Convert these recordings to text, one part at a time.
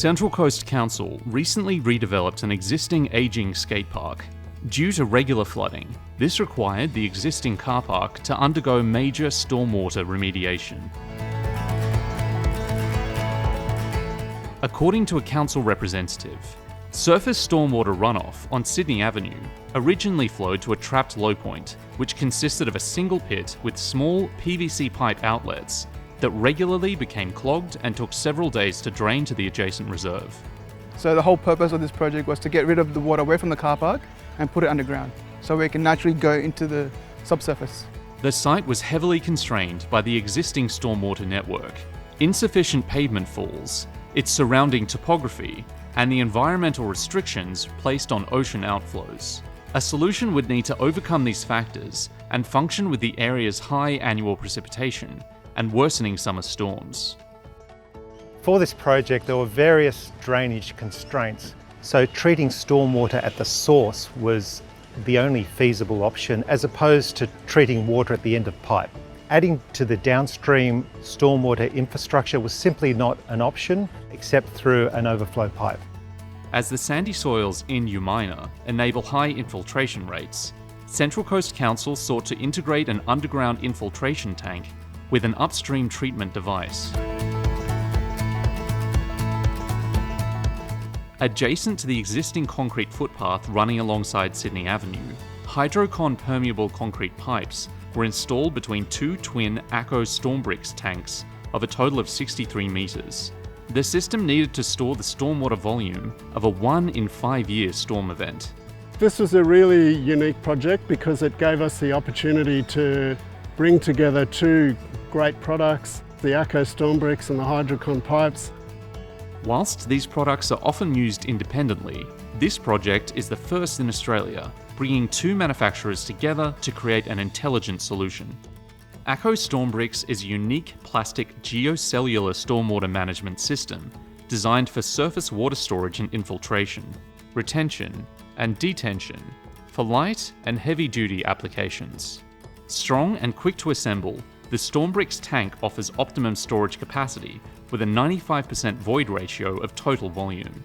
Central Coast Council recently redeveloped an existing ageing skate park. Due to regular flooding, this required the existing car park to undergo major stormwater remediation. According to a council representative, surface stormwater runoff on Sydney Avenue originally flowed to a trapped low point, which consisted of a single pit with small PVC pipe outlets that regularly became clogged and took several days to drain to the adjacent reserve. So the whole purpose of this project was to get rid of the water away from the car park and put it underground, so it can naturally go into the subsurface. The site was heavily constrained by the existing stormwater network, insufficient pavement falls, its surrounding topography, and the environmental restrictions placed on ocean outflows. A solution would need to overcome these factors and function with the area's high annual precipitation and worsening summer storms. For this project, there were various drainage constraints, so treating stormwater at the source was the only feasible option, as opposed to treating water at the end of pipe. Adding to the downstream stormwater infrastructure was simply not an option, except through an overflow pipe. As the sandy soils in Umina enable high infiltration rates, Central Coast Council sought to integrate an underground infiltration tank with an upstream treatment device. Adjacent to the existing concrete footpath running alongside Sydney Avenue, Hydrocon permeable concrete pipes were installed between two twin ACO StormBrixx tanks of a total of 63 metres. The system needed to store the stormwater volume of a 1 in 5 year storm event. This was a really unique project because it gave us the opportunity to bring together two great products, the ACO StormBrixx and the Hydrocon pipes. Whilst these products are often used independently, this project is the first in Australia, bringing two manufacturers together to create an intelligent solution. ACO StormBrixx is a unique plastic geocellular stormwater management system designed for surface water storage and infiltration, retention, and detention for light and heavy-duty applications. Strong and quick to assemble, the StormBrixx tank offers optimum storage capacity with a 95% void ratio of total volume.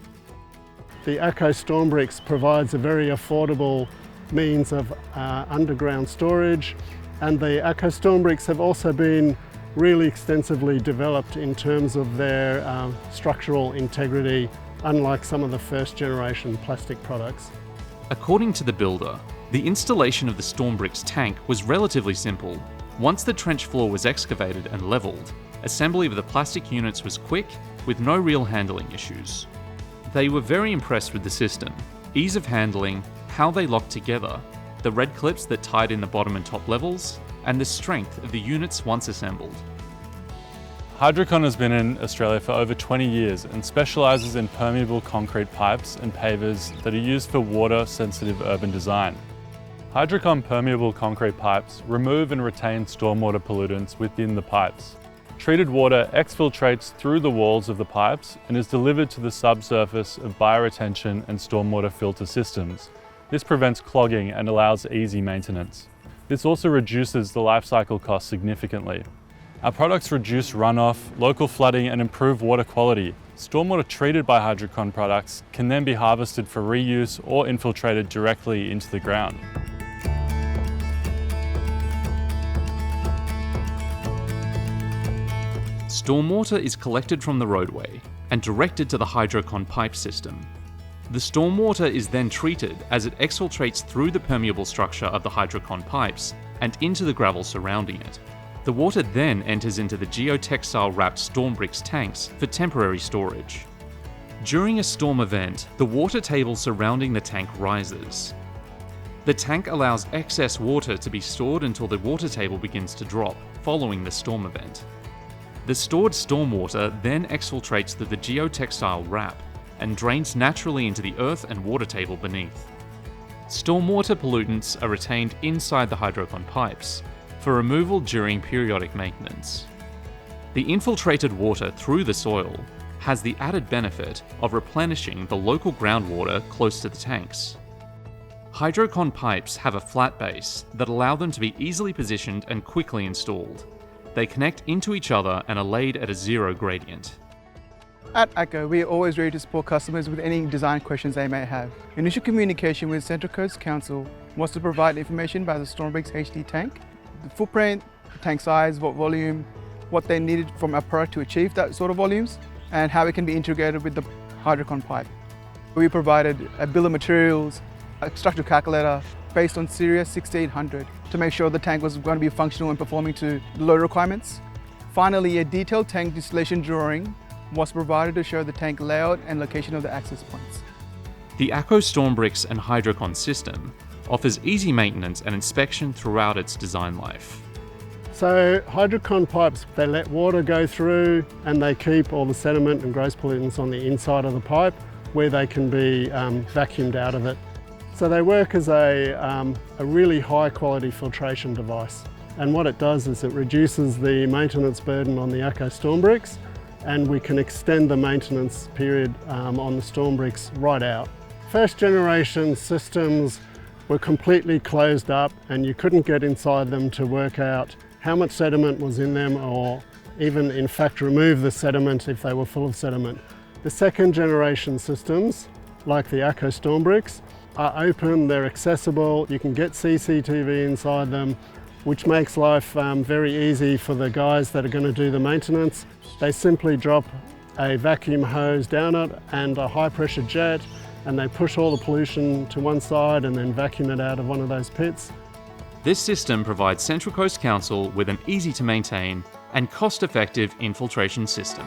The ACO StormBrixx provides a very affordable means of underground storage, and the ACO StormBrixx have also been really extensively developed in terms of their structural integrity, unlike some of the first generation plastic products. According to the builder, the installation of the StormBrixx tank was relatively simple. Once the trench floor was excavated and levelled, assembly of the plastic units was quick, with no real handling issues. They were very impressed with the system, ease of handling, how they locked together, the red clips that tied in the bottom and top levels, and the strength of the units once assembled. Hydrocon has been in Australia for over 20 years and specialises in permeable concrete pipes and pavers that are used for water-sensitive urban design. Hydrocon permeable concrete pipes remove and retain stormwater pollutants within the pipes. Treated water exfiltrates through the walls of the pipes and is delivered to the subsurface of bioretention and stormwater filter systems. This prevents clogging and allows easy maintenance. This also reduces the life cycle cost significantly. Our products reduce runoff, local flooding, and improve water quality. Stormwater treated by Hydrocon products can then be harvested for reuse or infiltrated directly into the ground. Stormwater is collected from the roadway and directed to the Hydrocon pipe system. The stormwater is then treated as it exfiltrates through the permeable structure of the Hydrocon pipes and into the gravel surrounding it. The water then enters into the geotextile wrapped StormBrixx tanks for temporary storage. During a storm event, the water table surrounding the tank rises. The tank allows excess water to be stored until the water table begins to drop, following the storm event. The stored stormwater then exfiltrates through the geotextile wrap and drains naturally into the earth and water table beneath. Stormwater pollutants are retained inside the Hydrocon pipes for removal during periodic maintenance. The infiltrated water through the soil has the added benefit of replenishing the local groundwater close to the tanks. Hydrocon pipes have a flat base that allow them to be easily positioned and quickly installed. They connect into each other and are laid at a zero gradient. At ACO, we are always ready to support customers with any design questions they may have. Initial communication with Central Coast Council was to provide information about the StormBrixx HD tank, the footprint, the tank size, what volume, what they needed from our product to achieve that sort of volumes, and how it can be integrated with the Hydrocon pipe. We provided a bill of materials, a structural calculator based on Series 1600 to make sure the tank was going to be functional and performing to the load requirements. Finally, a detailed tank installation drawing was provided to show the tank layout and location of the access points. The ACO StormBrixx and Hydrocon system offers easy maintenance and inspection throughout its design life. So Hydrocon pipes, they let water go through and they keep all the sediment and gross pollutants on the inside of the pipe where they can be vacuumed out of it. So they work as a really high quality filtration device. And what it does is it reduces the maintenance burden on the ACO StormBrixx, and we can extend the maintenance period on the StormBrixx right out. First generation systems were completely closed up and you couldn't get inside them to work out how much sediment was in them, or even in fact remove the sediment if they were full of sediment. The second generation systems, like the ACO StormBrixx, are open, they're accessible, you can get CCTV inside them, which makes life very easy for the guys that are going to do the maintenance. They simply drop a vacuum hose down it and a high pressure jet, and they push all the pollution to one side and then vacuum it out of one of those pits. This system provides Central Coast Council with an easy to maintain and cost-effective infiltration system.